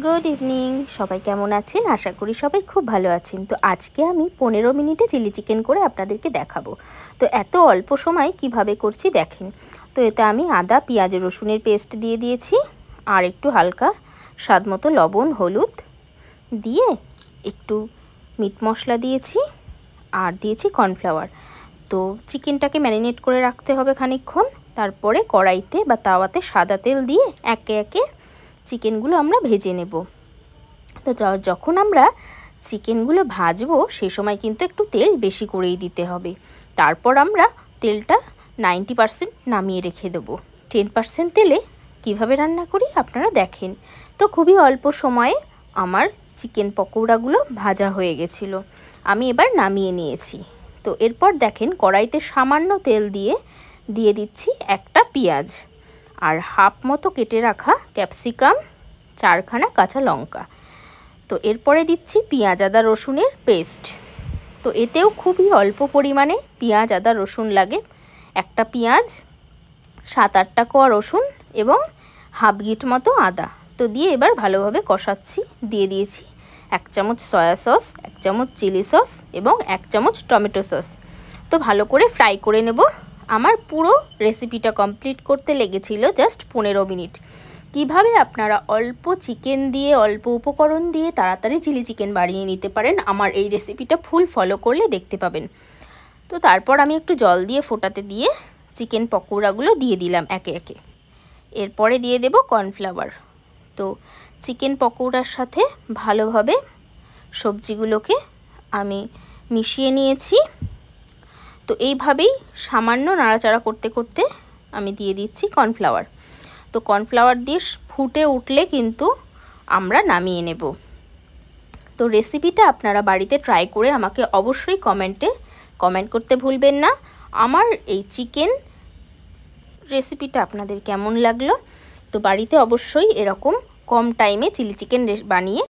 Good evening, সবাই কেমন আছেন? আশা করি সবাই খুব ভালো আছেন। তো আজকে আমি 15 মিনিটে চিলি চিকেন করে আপনাদেরকে দেখাবো। তো এত অল্প সময় কিভাবে করছি দেখেন। তো এতে আমি আদা, পেঁয়াজ, রসুনের পেস্ট দিয়ে দিয়েছি, আর একটু হালকা স্বাদ মতো লবণ, হলুদ দিয়ে একটু মিট মশলা দিয়েছি, আর দিয়েছি কর্নফ্লাওয়ার। তো চিকেনটাকে ম্যারিনেট করে রাখতে হবে খানিকক্ষণ। তারপরে কড়াইতে বা তাওয়াতে সাদা তেল দিয়ে একে একে চিকেনগুলো আমরা ভেজে নেব। তো যখন আমরা চিকেনগুলো ভাজবো সেই সময় কিন্তু একটু তেল বেশি করেই দিতে হবে। তারপর আমরা তেলটা 90% নামিয়ে রেখে দেবো। 10% তেলে কিভাবে রান্না করি আপনারা দেখেন। তো খুবই অল্প সময়ে আমার চিকেন পকোড়াগুলো ভাজা হয়ে গেছিলো। আমি এবার নামিয়ে নিয়েছি। তো এরপর দেখেন কড়াইতে সামান্য তেল দিয়ে দিচ্ছি একটা পেঁয়াজ, আর হাফ মতো কেটে রাখা ক্যাপসিকাম, 4খানা কাঁচা লঙ্কা। তো এরপরে দিচ্ছি পেঁয়াজ, আদা, রসুনের পেস্ট। তো এতেও খুবই অল্প পরিমাণে পেঁয়াজ, আদা, রসুন লাগে। একটা পেঁয়াজ, 7-8টা কোয়া রসুন এবং হাফ গিট মতো আদা। তো দিয়ে এবার ভালোভাবে কষাচ্ছি। দিয়ে দিয়েছি 1 চামচ সয়া সস, 1 চামচ চিলি সস এবং 1 চামচ টমেটো সস। তো ভালো করে ফ্রাই করে নেব। আমার পুরো রেসিপিটা কমপ্লিট করতে লেগেছিল জাস্ট 15 মিনিট। কিভাবে আপনারা অল্প চিকেন দিয়ে, অল্প উপকরণ দিয়ে তাড়াতাড়ি চিলি চিকেন বানিয়ে নিতে পারেন আমার এই রেসিপিটা ফুল ফলো করলে দেখতে পাবেন। তো তারপর আমি একটু জল দিয়ে ফোটাতে দিয়ে চিকেন পকোড়াগুলো দিয়ে দিলাম একে একে। এরপরে দিয়ে দেব কর্নফ্লাওয়ার। তো চিকেন পকোড়ার সাথে ভালোভাবে সবজিগুলোকে আমি মিশিয়ে নিয়েছি। তো এইভাবেই সামান্য নাড়াচাড়া করতে করতে আমি দিয়ে দিচ্ছি কর্নফ্লাওয়ার। তো কর্নফ্লাওয়ার দিয়ে ফুটে উঠলে কিন্তু আমরা নামিয়ে নেব। তো রেসিপিটা আপনারা বাড়িতে ট্রাই করে আমাকে অবশ্যই কমেন্ট করতে ভুলবেন না। আমার এই চিকেন রেসিপিটা আপনাদের কেমন লাগলো? তো বাড়িতে অবশ্যই এরকম কম টাইমে চিলি চিকেন বানিয়ে